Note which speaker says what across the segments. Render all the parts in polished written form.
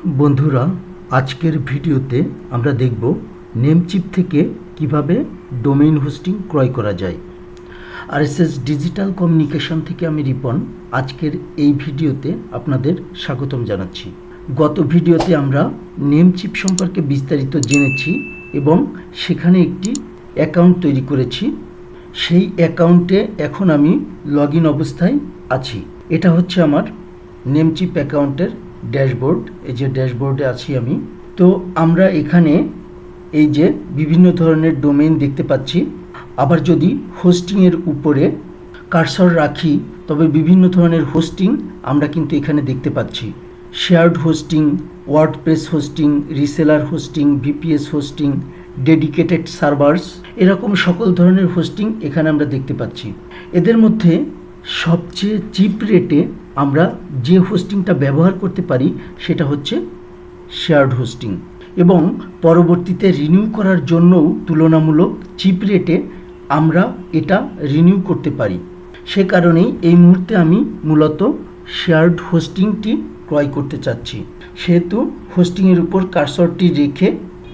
Speaker 1: বন্ধুরা, আজকের ভিডিওতে আমরা দেখব নেমচিপ থেকে কিভাবে ডোমেইন হোস্টিং ক্রয় করা যায়। আরএসএস ডিজিটাল কমিউনিকেশন থেকে আমি রিপন। আজকের এই ভিডিওতে আপনাদের স্বাগতম জানাচ্ছি। গত ভিডিওতে আমরা নেমচিপ সম্পর্কে বিস্তারিত জেনেছি এবং সেখানে একটি অ্যাকাউন্ট তৈরি করেছি। সেই অ্যাকাউন্টে এখন আমি লগ ইন অবস্থায় আছি। এটা হচ্ছে আমার নেমচিপ অ্যাকাউন্টের ড্যাশবোর্ড। এই যে ড্যাশবোর্ডে আছি আমি। তো আমরা এখানে এই যে বিভিন্ন ধরনের ডোমেইন দেখতে পাচ্ছি। আবার যদি হোস্টিংয়ের উপরে কার্সর রাখি তবে বিভিন্ন ধরনের হোস্টিং আমরা কিন্তু এখানে দেখতে পাচ্ছি। Shared hosting, WordPress hosting, reseller hosting, VPS hosting, dedicated servers, এরকম সকল ধরনের হোস্টিং এখানে আমরা দেখতে পাচ্ছি। এদের মধ্যে সবচেয়ে চিপ রেটে আমরা যে হোস্টিংটা ব্যবহার করতে পারি সেটা হচ্ছে শেয়ার্ড হোস্টিং, এবং পরবর্তীতে রিনিউ করার জন্যও তুলনামূলক চিপ রেটে আমরা এটা রিনিউ করতে পারি। সে কারণেই এই মুহূর্তে আমি মূলত শেয়ার্ড হোস্টিংটি ক্রয় করতে চাচ্ছি। সেহেতু হোস্টিংয়ের উপর কার্সরটি রেখে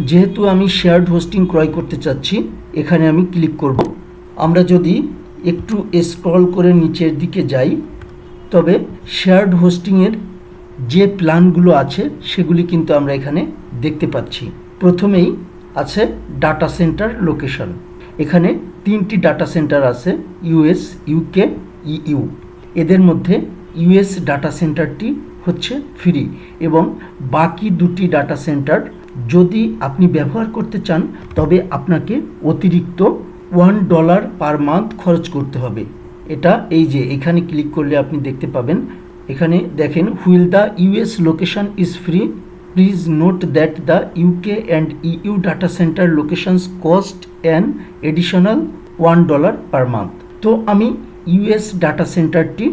Speaker 1: যেহেতু আমি শেয়ার্ড হোস্টিং ক্রয় করতে চাচ্ছি, এখানে আমি ক্লিক করব। আমরা যদি একটু স্ক্রল করে নিচের দিকে যাই তবে শেয়ার্ড হোস্টিংয়ের যে প্ল্যানগুলো আছে সেগুলি কিন্তু আমরা এখানে দেখতে পাচ্ছি। প্রথমেই আছে ডাটা সেন্টার লোকেশন। এখানে 3টি ডাটা সেন্টার আছে, ইউএস, ইউকে, ইইউ। এদের মধ্যে ইউএস ডাটা সেন্টারটি হচ্ছে ফ্রি, এবং বাকি 2টি ডাটা সেন্টার যদি আপনি ব্যবহার করতে চান তবে আপনাকে অতিরিক্ত $1 পার মান্থ খরচ করতে হবে। এটা এই যে এখানে ক্লিক করলে আপনি দেখতে পাবেন। এখানে দেখেন, wheel the US location is free, please note that the UK and EU data centre locations cost an additional $1 per month. তো আমি ইউএস ডাটা সেন্টারটি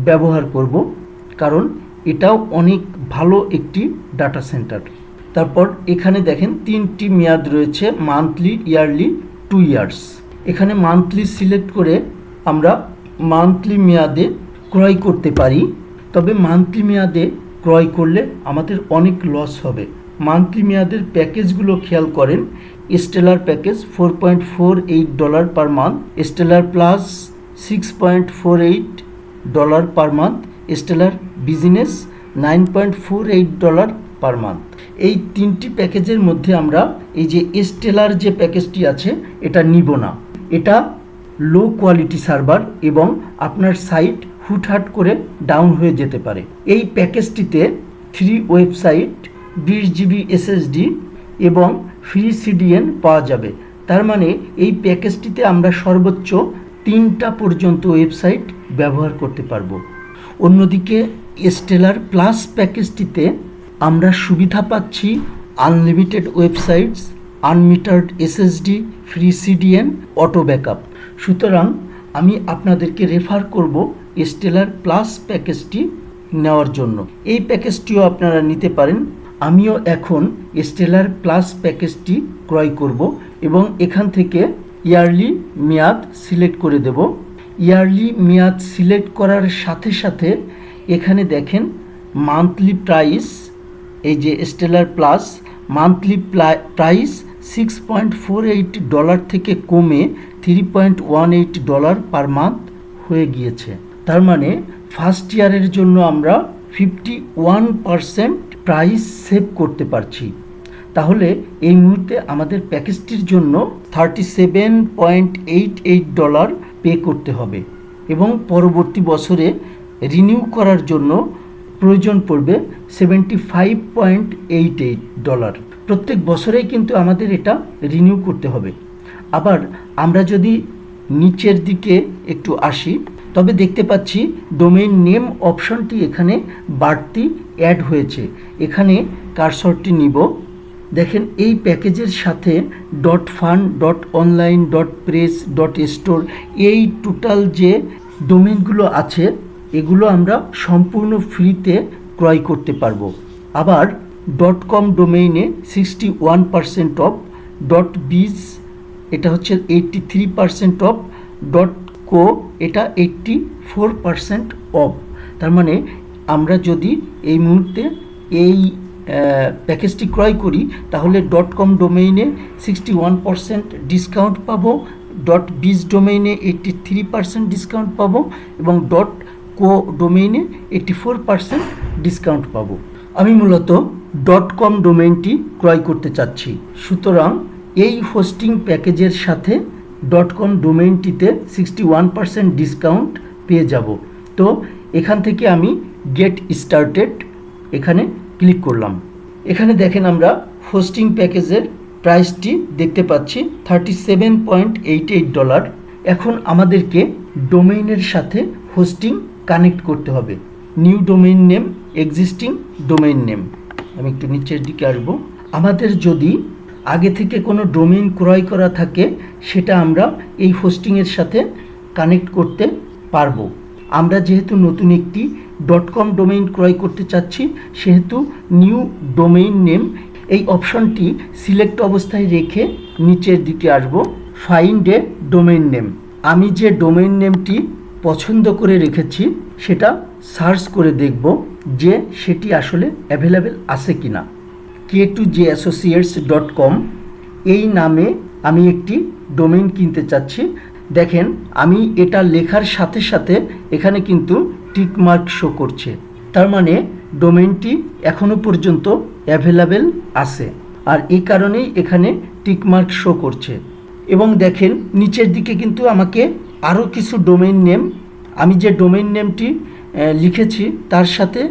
Speaker 1: ব্যবহার করব, কারণ এটাও অনেক ভালো একটি ডাটা সেন্টার। তারপর এখানে দেখেন 3টি মেয়াদ রয়েছে, মান্থলি, ইয়ারলি, 2 ইয়ার্স। এখানে মান্থলি সিলেক্ট করে আমরা মান্থলি মেয়াদে ক্রয় করতে পারি। তবে মান্থলি মেয়াদে ক্রয় করলে আমাদের অনেক লস হবে। মান্থলি মেয়াদের প্যাকেজগুলো খেয়াল করেন। Stellar package $4.48 per month, stellar plus $6.48 per month, stellar business $9.48 per month. এই 3টি প্যাকেজের মধ্যে আমরা এই যে স্টেলার যে প্যাকেজটি আছে এটা নিব না। এটা লো কোয়ালিটি সার্ভার এবং আপনার সাইট হুটহাট করে ডাউন হয়ে যেতে পারে। এই প্যাকেজটিতে 3 ওয়েবসাইট, 20 GB SSD এবং ফ্রি CDN পাওয়া যাবে। তার মানে এই প্যাকেজটিতে আমরা সর্বোচ্চ 3টা পর্যন্ত ওয়েবসাইট ব্যবহার করতে পারবো। অন্যদিকে স্টেলার প্লাস প্যাকেজটিতে আমরা সুবিধা পাচ্ছি unlimited websites, unmetered SSD, free CDN, auto backup. সুতরাং আমি আপনাদেরকে রেফার করব স্টেলার প্লাস প্যাকেজটি নেওয়ার জন্য। এই প্যাকেজটিও আপনারা নিতে পারেন। আমিও এখন স্টেলার প্লাস প্যাকেজটি ক্রয় করব এবং এখান থেকে ইয়ারলি মেয়াদ সিলেক্ট করে দেব। ইয়ারলি মেয়াদ সিলেক্ট করার সাথে সাথে এখানে দেখেন মান্থলি প্রাইস, এই যে স্টেলার প্লাস মান্থলি প্রাইস $6.48 থেকে কমে $3.18 পার মান্থ হয়ে গিয়েছে। তার মানে ফার্স্ট ইয়ারের জন্য আমরা 51% প্রাইস সেভ করতে পারছি। তাহলে এই মুহূর্তে আমাদের প্যাকেজটির জন্য $37.88 পে করতে হবে, এবং পরবর্তী বছরে রিনিউ করার জন্য প্রয়োজন পড়বে $75.88। প্রত্যেক বছরেই কিন্তু আমাদের এটা রিনিউ করতে হবে। আবার আমরা যদি নিচের দিকে একটু আসি তবে দেখতে পাচ্ছি ডোমেইন নেম অপশনটি এখানে বাড়তি অ্যাড হয়েছে। এখানে কার্সরটি নিব। দেখেন এই প্যাকেজের সাথে .fun, .online, .press, .store এই টোটাল যে ডোমেইনগুলো আছে এগুলো আমরা সম্পূর্ণ ফ্রিতে ক্রয় করতে পারবো। আবার .com ডোমেইনে 61% অফ, .biz এটা হচ্ছে 83% অফ, .co এটা 84% অফ। তার মানে আমরা যদি এই মুহূর্তে এই প্যাকেজটি ক্রয় করি তাহলে .com ডোমেইনে 61% ডিসকাউন্ট পাবো, .biz ডোমেইনে 83% ডিসকাউন্ট পাবো এবং .co ডোমেইনে 84% ডিসকাউন্ট পাবো। আমি মূলত .com ডোমেইনটি ক্রয় করতে চাচ্ছি, সুতরাং এই হোস্টিং প্যাকেজের সাথে .com ডোমেইনটিতে 61% ডিসকাউন্ট পেয়ে যাব। তো এখান থেকে আমি গেট স্টার্টেড এখানে ক্লিক করলাম। এখানে দেখেন আমরা হোস্টিং প্যাকেজের প্রাইসটি দেখতে পাচ্ছি $37.88। এখন আমাদেরকে ডোমেইনের সাথে হোস্টিং কানেক্ট করতে হবে। New domain name, existing domain name. আমি একটু নিচের দিকে আসবো। আমাদের যদি আগে থেকে কোনো ডোমেইন ক্রয় করা থাকে সেটা আমরা এই হোস্টিংয়ের সাথে কানেক্ট করতে পারবো। আমরা যেহেতু নতুন একটি .com ডোমেইন ক্রয় করতে চাচ্ছি সেহেতু নিউ ডোমেইন নেম এই অপশনটি সিলেক্ট অবস্থায় রেখে নিচের দিকে আসব, ফাইন্ড এ ডোমেইন নেম। আমি যে ডোমেইন নেমটি পছন্দ করে রেখেছি সেটা সার্চ করে দেখব যে সেটি আসলে অ্যাভেলেবেল আছে কিনা। k2jassociates.com এই নামে আমি একটি ডোমেইন কিনতে চাচ্ছি। দেখেন আমি এটা লেখার সাথে সাথে এখানে কিন্তু টিক মার্ক শো করছে, তার মানে ডোমেইনটি এখনো পর্যন্ত অ্যাভেলেবেল আছে, আর এই কারণেই এখানে টিক মার্ক শো করছে। এবং দেখেন নিচের দিকে কিন্তু আমাকে আরও কিছু ডোমেইন নেম, আমি যে ডোমেইন নেমটি লিখেছি তার সাথে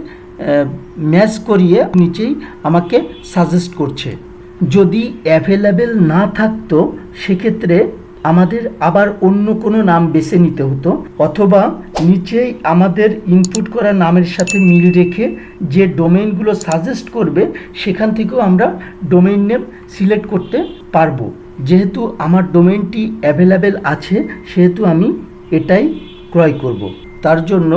Speaker 1: ম্যাচ করিয়ে নিচেই আমাকে সাজেস্ট করছে। যদি অ্যাভেলেবেল না থাকতো সেক্ষেত্রে আমাদের আবার অন্য কোনো নাম বেছে নিতে হতো, অথবা নিচেই আমাদের ইনপুট করা নামের সাথে মিল রেখে যে ডোমেইনগুলো সাজেস্ট করবে সেখান থেকেও আমরা ডোমেইন নেম সিলেক্ট করতে পারবো। যেহেতু আমার ডোমেইনটি অ্যাভেলেবেল আছে সেহেতু আমি এটাই ক্রয় করব। তার জন্য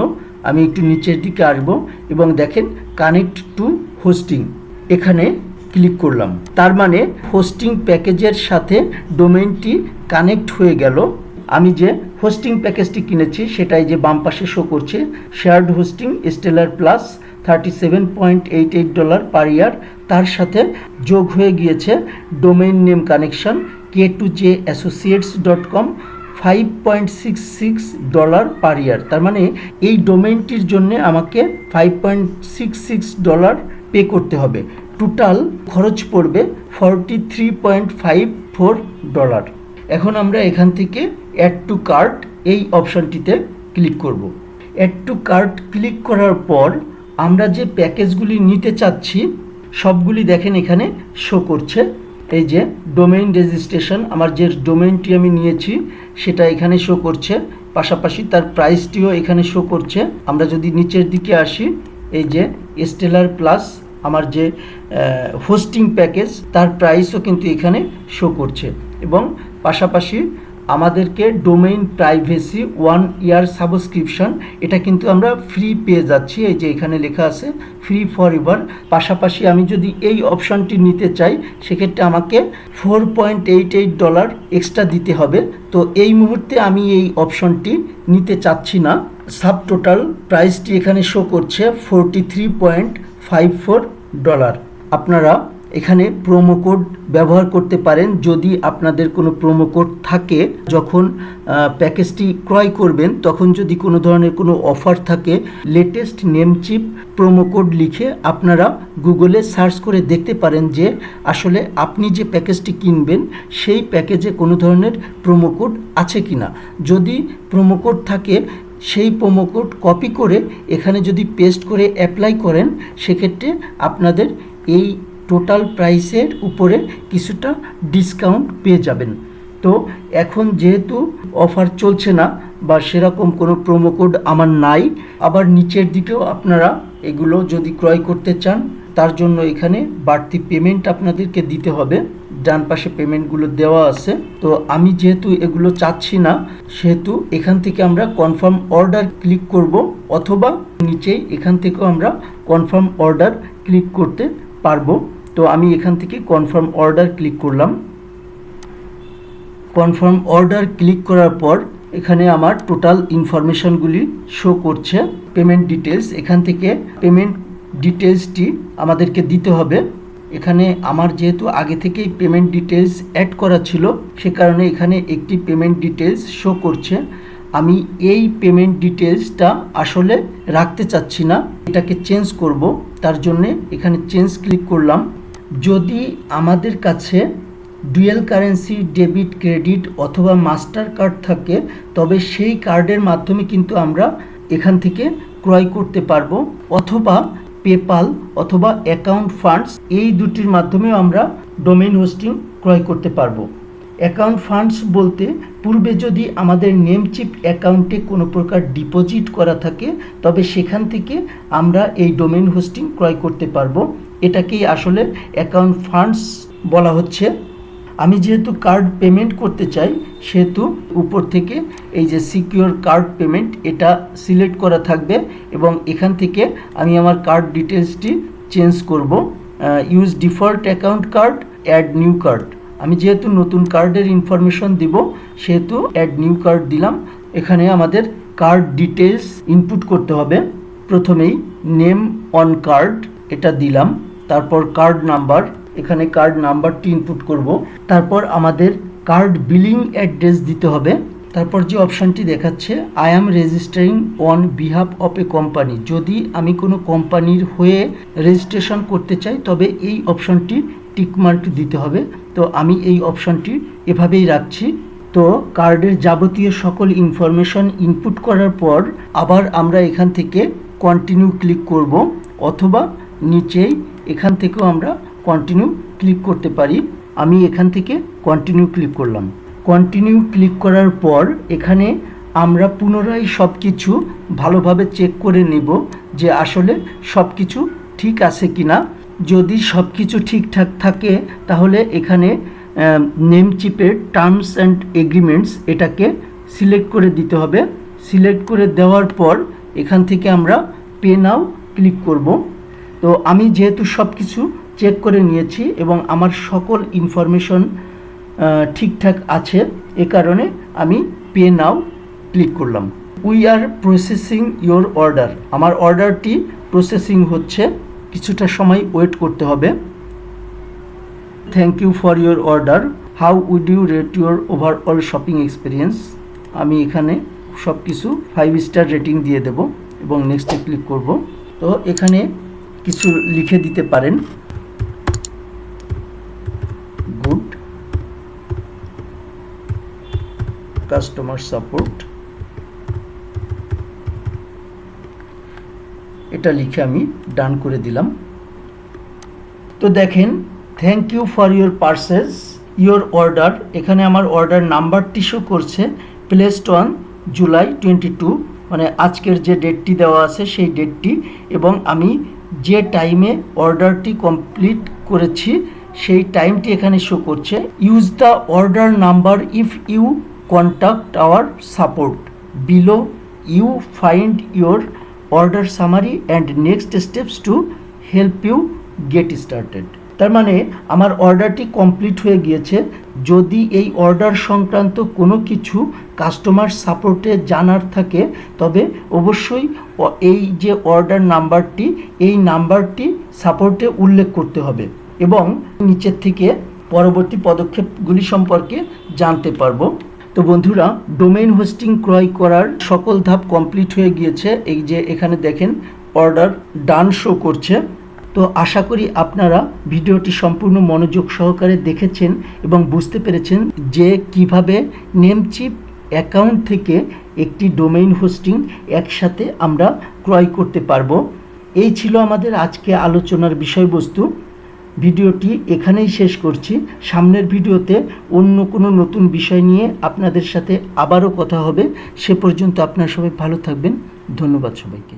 Speaker 1: আমি একটু নিচের দিকে আসবো এবং দেখেন কানেক্ট টু হোস্টিং এখানে ক্লিক করলাম। তার মানে হোস্টিং প্যাকেজের সাথে ডোমেইনটি কানেক্ট হয়ে গেল। আমি যে হোস্টিং প্যাকেজটি কিনেছি সেটাই যে বাম পাশে শো করছে, শেয়ার্ড হোস্টিং স্টেলার প্লাস $37.88 পার ইয়ার, তার সাথে যোগ হয়ে গিয়েছে ডোমেইন নেম কানেকশন k2jassociates.com $5.66 পার ইয়ার। তার মানে এই ডোমেইনটির জন্য আমাকে $5.66 পে করতে হবে। টোটাল খরচ পড়বে $43.54। এখন আমরা এখান থেকে অ্যাড টু কার্ট এই অপশনটিতে ক্লিক করব। অ্যাড টু কার্ট ক্লিক করার পর আমরা যে প্যাকেজগুলি নিতে চাচ্ছি সবগুলি দেখেন এখানে শো করছে। এই যে ডোমেইন রেজিস্ট্রেশন, আমার যে ডোমেইনটি আমি নিয়েছি সেটা এখানে শো করছে, পাশাপাশি তার প্রাইসটিও এখানে শো করছে। আমরা যদি নিচের দিকে আসি, এই যে স্টেলার প্লাস আমার যে হোস্টিং প্যাকেজ তার প্রাইসও কিন্তু এখানে শো করছে, এবং পাশাপাশি আমাদেরকে ডোমেইন প্রাইভেসি 1 ইয়ার সাবস্ক্রিপশন এটা কিন্তু আমরা ফ্রি পেয়ে যাচ্ছি। এই যে এখানে লেখা আছে ফ্রি ফর এভার। পাশাপাশি আমি যদি এই অপশনটি নিতে চাই সেক্ষেত্রে আমাকে $4.88 এক্সট্রা দিতে হবে। তো এই মুহূর্তে আমি এই অপশনটি নিতে চাচ্ছি না। সাব টোটাল প্রাইসটি এখানে শো করছে $43.54। আপনারা এখানে প্রোমো কোড ব্যবহার করতে পারেন যদি আপনাদের কোনো প্রোমো কোড থাকে। যখন প্যাকেজটি ক্রয় করবেন তখন যদি কোনো ধরনের কোনো অফার থাকে, লেটেস্ট নেমচিপ প্রোমো কোড লিখে আপনারা গুগলে সার্চ করে দেখতে পারেন যে আসলে আপনি যে প্যাকেজটি কিনবেন সেই প্যাকেজে কোনো ধরনের প্রোমো কোড আছে কিনা। যদি প্রোমো কোড থাকে সেই প্রোমো কোড কপি করে এখানে যদি পেস্ট করে অ্যাপ্লাই করেন সেক্ষেত্রে আপনাদের এই টোটাল প্রাইসের উপরে কিছুটা ডিসকাউন্ট পেয়ে যাবেন। তো এখন যেহেতু অফার চলছে না বা সেরকম কোনো প্রোমো কোড আমার নাই, আবার নিচের দিকেও আপনারা এগুলো যদি ক্রয় করতে চান তার জন্য এখানে বাড়তি পেমেন্ট আপনাদেরকে দিতে হবে। ডান পাশে পেমেন্টগুলো দেওয়া আছে। তো আমি যেহেতু এগুলো চাচ্ছি না সেহেতু এখান থেকে আমরা কনফার্ম অর্ডার ক্লিক করব, অথবা নিচেই এখান থেকেও আমরা কনফার্ম অর্ডার ক্লিক করতে পারবো। তো আমি এখান থেকে কনফার্ম অর্ডার ক্লিক করলাম। কনফার্ম অর্ডার ক্লিক করার পর এখানে আমার টোটাল ইনফরমেশনগুলি শো করছে। পেমেন্ট ডিটেলস, এখান থেকে পেমেন্ট ডিটেলসটি আমাদেরকে দিতে হবে। এখানে আমার যেহেতু আগে থেকেই পেমেন্ট ডিটেলস অ্যাড করা ছিল, সে কারণে এখানে একটি পেমেন্ট ডিটেলস শো করছে। আমি এই পেমেন্ট ডিটেলসটা আসলে রাখতে চাচ্ছি না, এটাকে চেঞ্জ করব। তার জন্যে এখানে চেঞ্জ ক্লিক করলাম। যদি আমাদের কাছে ডুয়েল কারেন্সি ডেবিট ক্রেডিট অথবা মাস্টার কার্ড থাকে, তবে সেই কার্ডের মাধ্যমে কিন্তু আমরা এখান থেকে ক্রয় করতে পারবো, অথবা পেপাল অথবা অ্যাকাউন্ট ফান্ডস, এই দুটির মাধ্যমেও আমরা ডোমেইন হোস্টিং ক্রয় করতে পারবো। অ্যাকাউন্ট ফান্ডস বলতে পূর্বে যদি আমাদের নেমচিপ অ্যাকাউন্টে কোনো প্রকার ডিপোজিট করা থাকে, তবে সেখান থেকে আমরা এই ডোমেইন হোস্টিং ক্রয় করতে পারবো। এটাকেই আসলে অ্যাকাউন্ট ফান্ডস বলা হচ্ছে। আমি যেহেতু কার্ড পেমেন্ট করতে চাই, সেহেতু উপর থেকে এই যে সিকিউর কার্ড পেমেন্ট, এটা সিলেক্ট করা থাকবে এবং এখান থেকে আমি আমার কার্ড ডিটেলসটি চেঞ্জ করব। Use default account card, add new card. আমি যেহেতু নতুন কার্ডের ইনফরমেশন দিব, সেহেতু অ্যাড নিউ কার্ড দিলাম। এখানে আমাদের কার্ড ডিটেলস ইনপুট করতে হবে। প্রথমেই নেম অন কার্ড এটা দিলাম, তারপর কার্ড নাম্বার, এখানে কার্ড নাম্বারটি ইনপুট করব। তারপর আমাদের কার্ড বিলিং অ্যাড্রেস দিতে হবে। তারপর যে অপশানটি দেখাচ্ছে I am registering on behalf of a company, যদি আমি কোনো কোম্পানির হয়ে রেজিস্ট্রেশন করতে চাই, তবে এই অপশানটি টিকমার্ক দিতে হবে। তো আমি এই অপশানটি এভাবেই রাখছি। তো কার্ডের যাবতীয় সকল ইনফরমেশন ইনপুট করার পর আবার আমরা এখান থেকে কন্টিনিউ ক্লিক করব, অথবা নিচেই এখান থেকেও আমরা কন্টিনিউ ক্লিক করতে পারি। আমি এখান থেকে কন্টিনিউ ক্লিক করলাম। কন্টিনিউ ক্লিক করার পর এখানে আমরা পুনরায় সব কিছু ভালোভাবে চেক করে নেব যে আসলে সব কিছু ঠিক আছে কিনা। যদি সব কিছু ঠিকঠাক থাকে, তাহলে এখানে নেমচিপের টার্মস অ্যান্ড এগ্রিমেন্টস এটাকে সিলেক্ট করে দিতে হবে। সিলেক্ট করে দেওয়ার পর এখান থেকে আমরা পে নাও ক্লিক করব। তো আমি যেহেতু সব কিছু চেক করে নিয়েছি এবং আমার সকল ইনফরমেশন ঠিকঠাক আছে, এ কারণে আমি পে নাও ক্লিক করলাম। We are processing your order, আমার অর্ডারটি প্রসেসিং হচ্ছে, কিছুটা সময় ওয়েট করতে হবে। Thank you for your order, how would you rate your overall shopping experience. আমি এখানে সব কিছু 5 স্টার রেটিং দিয়ে দেব এবং নেক্সটে ক্লিক করব। তো এখানে কিছু লিখে দিতে পারেন, গুড কাস্টমার সাপোর্ট, এটা লিখে আমি ডান করে দিলাম। তো দেখেন, thank you for your purchase your order, এখানে আমার অর্ডার নাম্বারটি শো করছে, প্লেসড অন জুলাই 22, মানে আজকের যে ডেটটি দেওয়া আছে সেই ডেটটি, এবং আমি যে টাইমে অর্ডারটি কমপ্লিট করেছি সেই টাইমটি এখানে শো করছে। Use the order number if you contact our support below, you find your order summary and next steps to help you get started. তার মানে আমার অর্ডারটি কমপ্লিট হয়ে গিয়েছে। যদি এই অর্ডার সংক্রান্ত কোনো কিছু কাস্টমার সাপোর্টে জানার থাকে, তবে অবশ্যই এই যে অর্ডার নাম্বারটি, এই নাম্বারটি সাপোর্টে উল্লেখ করতে হবে এবং নিচের থেকে পরবর্তী পদক্ষেপগুলি সম্পর্কে জানতে পারবো। তো বন্ধুরা, ডোমেইন হোস্টিং ক্রয় করার সকল ধাপ কমপ্লিট হয়ে গিয়েছে। এই যে এখানে দেখেন অর্ডার ডান শো করছে। তো আশা করি আপনারা ভিডিওটি সম্পূর্ণ মনোযোগ সহকারে দেখেছেন এবং বুঝতে পেরেছেন যে কিভাবে নেমচিপ অ্যাকাউন্ট থেকে একটি ডোমেইন হোস্টিং একসাথে আমরা ক্রয় করতে পারবো। এই ছিল আমাদের আজকে আলোচনার বিষয়বস্তু। ভিডিওটি এখানেই শেষ করছি। সামনের ভিডিওতে অন্য কোনো নতুন বিষয় নিয়ে আপনাদের সাথে আবারও কথা হবে। সে পর্যন্ত আপনারা সবাই ভালো থাকবেন। ধন্যবাদ সবাইকে।